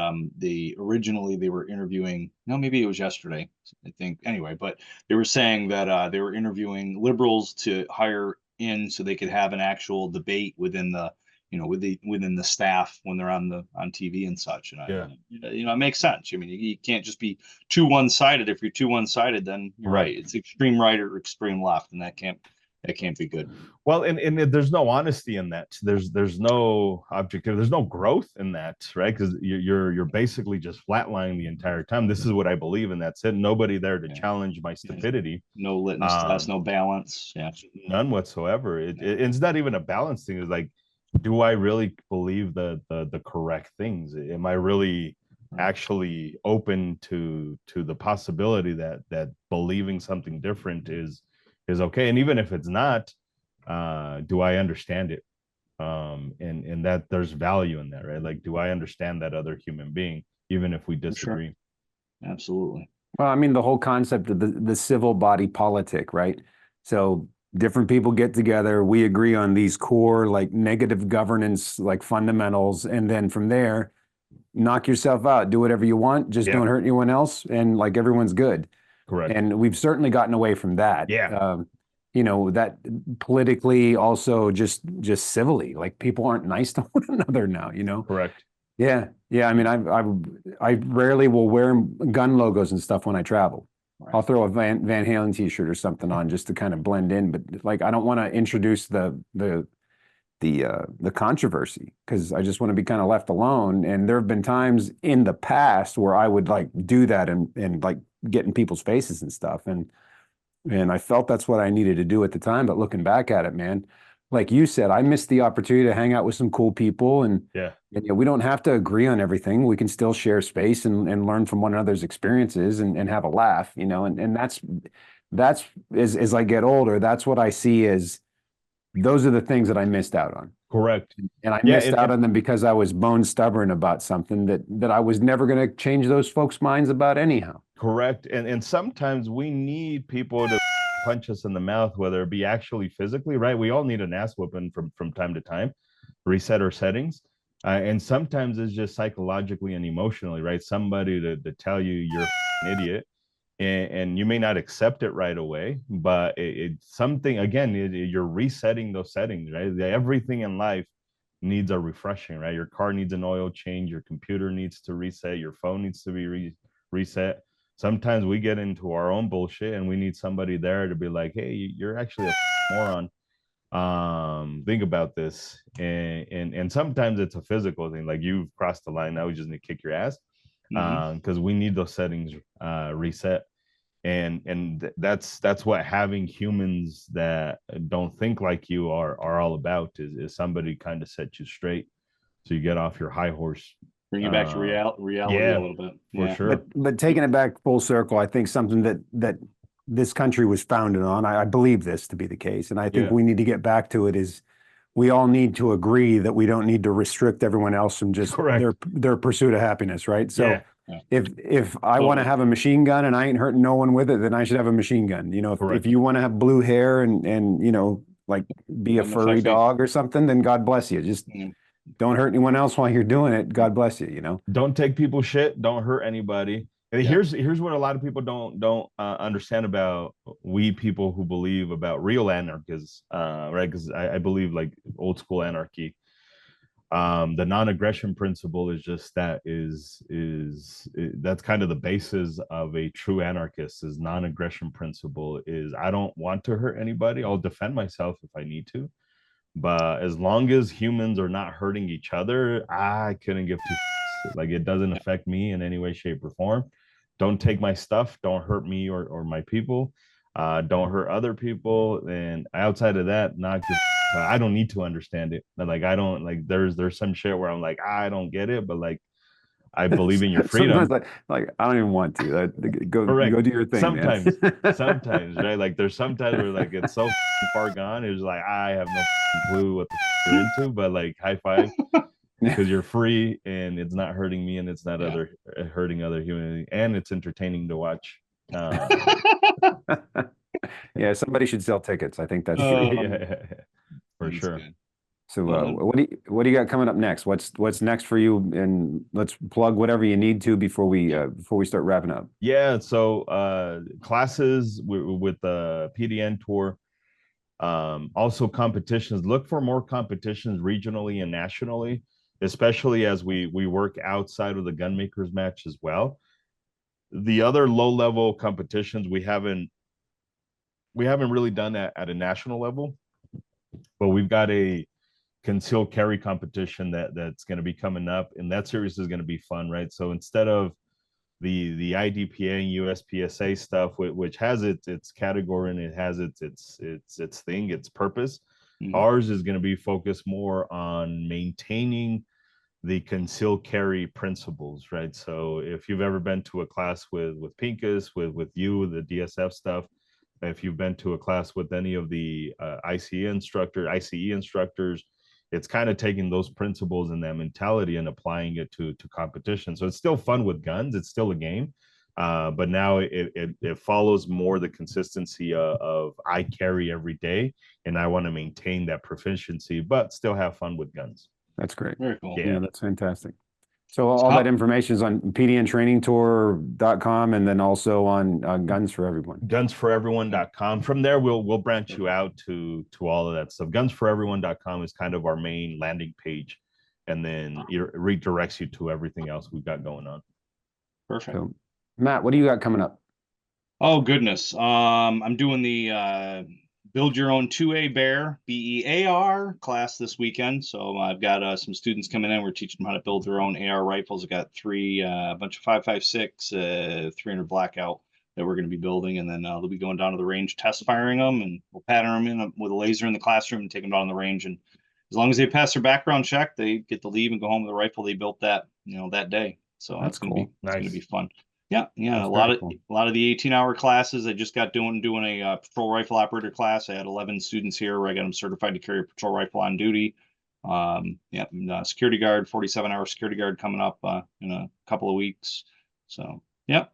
originally they were interviewing, no, maybe it was yesterday, I think, anyway, but they were saying that they were interviewing liberals to hire in so they could have an actual debate within the within the staff when they're on TV and such. And it makes sense. I mean, you can't just be too one-sided. If you're too one-sided, then you're right. It's extreme right or extreme left, and that can't be good. Well, and there's no honesty in that. There's no objective. There's no growth in that, right? Because you're basically just flatlining the entire time. This is what I believe, and that's it. Nobody there to challenge my stupidity. No litmus test, no balance. Yeah, none whatsoever. It's not even a balance thing. It's like, do I really believe the correct things? Am I really actually open to the possibility that believing something different is okay? And even if it's not, do I understand it? And that there's value in that, right? Like, do I understand that other human being, even if we disagree? Sure. Absolutely. Well, I mean, the whole concept of the civil body politic, right? So different people get together, we agree on these core, like, negative governance, like, fundamentals, and then from there, knock yourself out, do whatever you want, just don't hurt anyone else, and like everyone's good. Correct. And we've certainly gotten away from that. That politically, also just civilly, like, people aren't nice to one another now, Correct. Yeah. I mean, I rarely will wear gun logos and stuff when I travel. Right. I'll throw a Van Halen t-shirt or something on just to kind of blend in, but like, I don't want to introduce the controversy, because I just want to be kind of left alone. And there have been times in the past where I would like do that and like get in people's faces and stuff. And I felt that's what I needed to do at the time. But looking back at it, man, like you said, I missed the opportunity to hang out with some cool people. And we don't have to agree on everything. We can still share space and learn from one another's experiences and have a laugh, and that's as I get older, that's what I see as, those are the things that I missed out on. Correct. And I missed out on them because I was bone stubborn about something that I was never going to change those folks' minds about anyhow. Correct. And sometimes we need people to punch us in the mouth, whether it be actually physically, right? We all need an ass whooping from time to time, reset our settings. And sometimes it's just psychologically and emotionally, right? Somebody to tell you you're an idiot. And you may not accept it right away, but it's something, again, you're resetting those settings, right? Everything in life needs a refreshing, right? Your car needs an oil change, your computer needs to reset, your phone needs to be reset. Sometimes we get into our own bullshit and we need somebody there to be like, hey, you're actually a moron. Think about this. And sometimes it's a physical thing, like, you've crossed the line, now we just need to kick your ass. Because we need those settings reset. And that's what having humans that don't think like you are all about, is somebody kind of set you straight so you get off your high horse, bring you back to reality a little bit. For sure. But taking it back full circle, I think something that this country was founded on, I believe this to be the case, and I think we need to get back to it, is we all need to agree that we don't need to restrict everyone else from just their pursuit of happiness, right? So if I want to have a machine gun and I ain't hurting no one with it, then I should have a machine gun. If you want to have blue hair and like be a furry dog or something, then God bless you. Just don't hurt anyone else while you're doing it. God bless you. Don't take people's shit. Don't hurt anybody. And here's what a lot of people don't understand about we people who believe about real anarchists, right? Because I believe like old school anarchy. The non-aggression principle is just that's kind of the basis of a true anarchist. Is non-aggression principle is I don't want to hurt anybody. I'll defend myself if I need to, but as long as humans are not hurting each other, I couldn't give two f***s. Like it doesn't affect me in any way, shape, or form. Don't take my stuff. Don't hurt me or my people. Don't hurt other people. And outside of that, not your. I don't need to understand it. Like I don't like. There's some shit where I'm like I don't get it, but like I believe in your freedom. Sometimes like I don't even want to. Go Correct. go do your thing. Sometimes, man. sometimes, right? Like there's sometimes where like it's so far gone. It's like I have no clue what the you're into, but like high five because you're free and it's not hurting me and it's not hurting other humanity and it's entertaining to watch. Yeah, somebody should sell tickets. I think that's for sure. Good. So what do you got coming up next? What's next for you? And let's plug whatever you need to before we start wrapping up. Yeah, so classes with the PDN tour, also competitions. Look for more competitions regionally and nationally, especially as we work outside of the gunmakers match as well. The other low-level competitions we haven't really done that at a national level, but we've got a concealed carry competition that's going to be coming up, and that series is going to be fun, right? So instead of the IDPA and USPSA stuff, which has its category and it has its thing, its purpose, ours is going to be focused more on maintaining the concealed carry principles, right? So if you've ever been to a class with Pincus, with you, the DSF stuff, if you've been to a class with any of the ICE instructors, it's kind of taking those principles and that mentality and applying it to competition. So it's still fun with guns. It's still a game. But now it follows more the consistency of I carry every day and I want to maintain that proficiency, but still have fun with guns. That's great. Very cool. Yeah, that's fantastic. So all that information is on pdntrainingtour.com and then also on Guns for Everyone. Gunsforeveryone.com. From there, we'll branch you out to all of that stuff. Gunsforeveryone.com is kind of our main landing page, and then it redirects you to everything else we've got going on. Perfect. So, Matt, what do you got coming up? Oh goodness, I'm doing the Build Your Own 2A Bear, BEAR class this weekend. So I've got some students coming in. We're teaching them how to build their own AR rifles. I've got a bunch of 5.56, 300 blackout that we're going to be building. And then they'll be going down to the range, test firing them, and we'll pattern them in with a laser in the classroom and take them down the range. And as long as they pass their background check, they get to leave and go home with the rifle they built that day. So that's going to be going to be fun. Yeah. That's a lot of the 18-hour classes. I just got doing a patrol rifle operator class. I had 11 students here where I got them certified to carry a patrol rifle on duty. Security guard, 47-hour security guard coming up in a couple of weeks. So You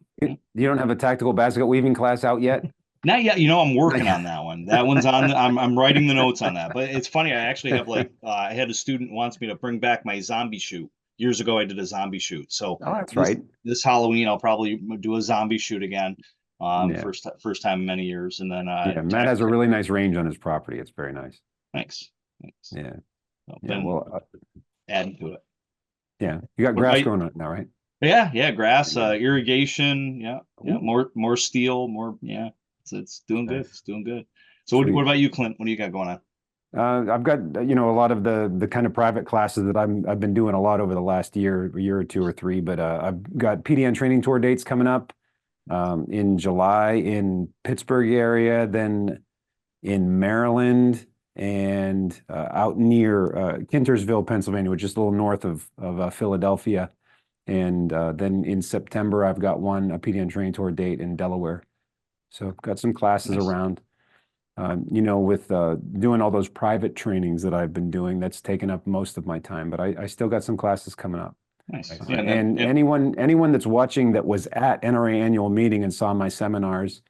don't have a tactical basket weaving class out yet? Not yet. I'm working on that one. That one's on. I'm writing the notes on that. But it's funny. I actually have I had a student who wants me to bring back my zombie shoot. Years ago, I did a zombie shoot. So that's right. This Halloween, I'll probably do a zombie shoot again. First time in many years. And then Matt has a really nice range on his property. It's very nice. Thanks. Yeah. So adding to it. Yeah, you got grass growing on it now, right? Yeah, grass, irrigation. More steel, more. Yeah, it's doing good. It's doing good. So what about you, Clint? What do you got going on? I've got a lot of the kind of private classes that I've been doing a lot over the last year or two or three. But I've got PDN training tour dates coming up in July in Pittsburgh area, then in Maryland and out near Kintersville, Pennsylvania, which is a little north of Philadelphia. And then in September, I've got a PDN training tour date in Delaware. So I've got some classes around. With doing all those private trainings that I've been doing, that's taken up most of my time, but I still got some classes coming up. Nice. And anyone that's watching that was at NRA annual meeting and saw my seminars,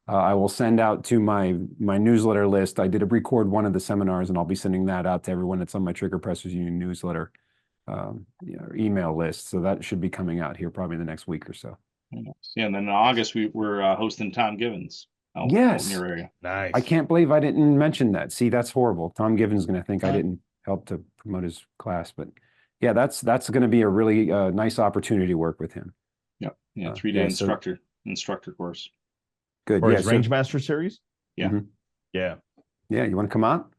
I will send out to my newsletter list. I did record one of the seminars, and I'll be sending that out to everyone that's on my Trigger Pressers Union newsletter email list. So that should be coming out here probably in the next week or so. Yeah, and then in August we're hosting Tom Givens out Yes. in your area. Nice. I can't believe I didn't mention that. See, that's horrible. Tom Givens is going to think I didn't help to promote his class, but yeah, that's going to be a really nice opportunity to work with him. Yep. Yeah, 3-day yeah, so- instructor course. Good. For Yeah. his So, Range Master series. Yeah. Mhm. Yeah. yeah. You want to come out?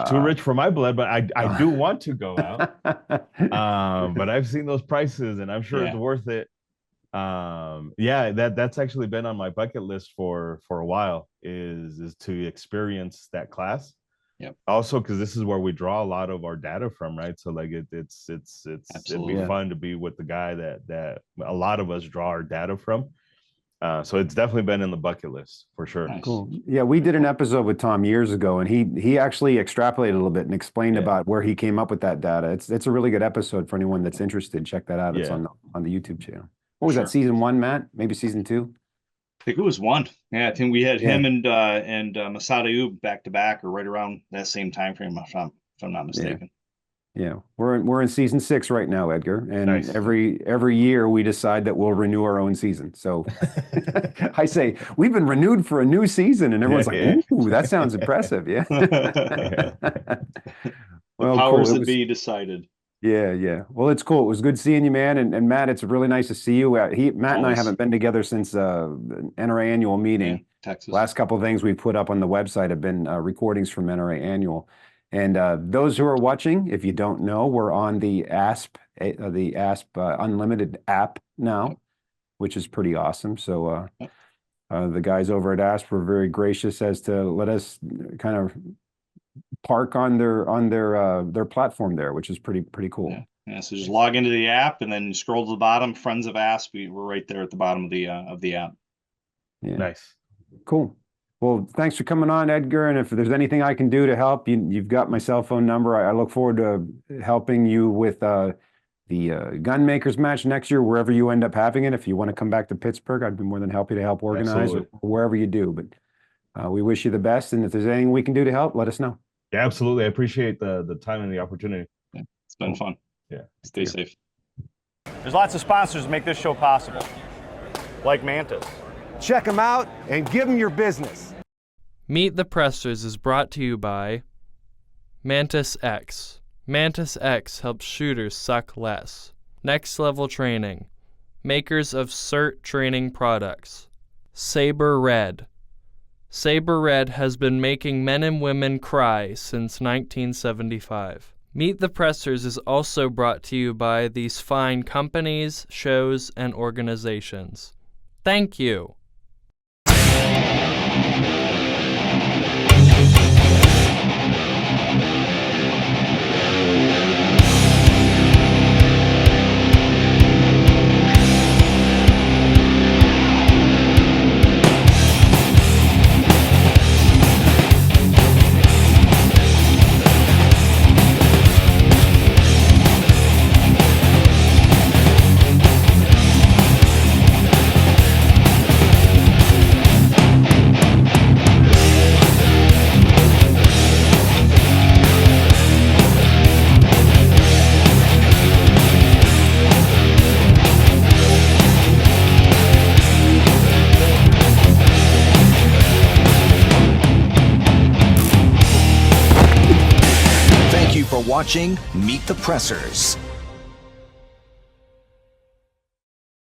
Too rich for my blood, but I do want to go out. But I've seen those prices, and I'm sure it's worth it. Yeah, that's actually been on my bucket list for a while. Is to experience that class. Yep. Also, because this is where we draw a lot of our data from, right? So like it'd be fun to be with the guy that a lot of us draw our data from. So it's definitely been in the bucket list for sure. Nice. Cool. Yeah, we did an episode with Tom years ago, and he actually extrapolated a little bit and explained about where he came up with that data. It's a really good episode for anyone that's interested. Check that out. It's on the YouTube channel. What was that, season 1, Matt? Maybe season 2? I think it was 1. Yeah, I think we had him and Masada Ayub back to back, or right around that same time frame, if I'm not mistaken. Yeah, we're in season 6 right now, Edgar, and Nice. every year we decide that we'll renew our own season. So I say we've been renewed for a new season, and everyone's like, "Ooh, that sounds impressive." Yeah. Well, powers cool. that be decided. Yeah. Well, it's cool. It was good seeing you, man. And Matt, it's really nice to see you. Matt and I Always. haven't been together since the NRA annual meeting. Yeah, Texas. Last couple of things we put up on the website have been recordings from NRA annual. And those who are watching, if you don't know, we're on the ASP Unlimited app now, which is pretty awesome. So the guys over at ASP were very gracious as to let us kind of park on their platform there, which is pretty cool. Yeah. So just log into the app and then you scroll to the bottom, Friends of ASP. We're right there at the bottom of the app. Yeah. Nice. Cool. Well, thanks for coming on, Edgar. And if there's anything I can do to help, you've got my cell phone number. I look forward to helping you with the gun makers match next year, wherever you end up having it. If you want to come back to Pittsburgh, I'd be more than happy to help organize or wherever you do. But we wish you the best. And if there's anything we can do to help, let us know. Yeah, absolutely. I appreciate the time and the opportunity. Yeah, it's been fun. Yeah. Stay safe. There's lots of sponsors that make this show possible, like Mantis. Check them out and give them your business. Meet the Pressers is brought to you by Mantis X. Mantis X helps shooters suck less. Next Level Training. Makers of CERT training products. Saber Red. Saber Red has been making men and women cry since 1975. Meet the Pressers is also brought to you by these fine companies, shows, and organizations. Thank you. Thank you for watching Meet the Pressers.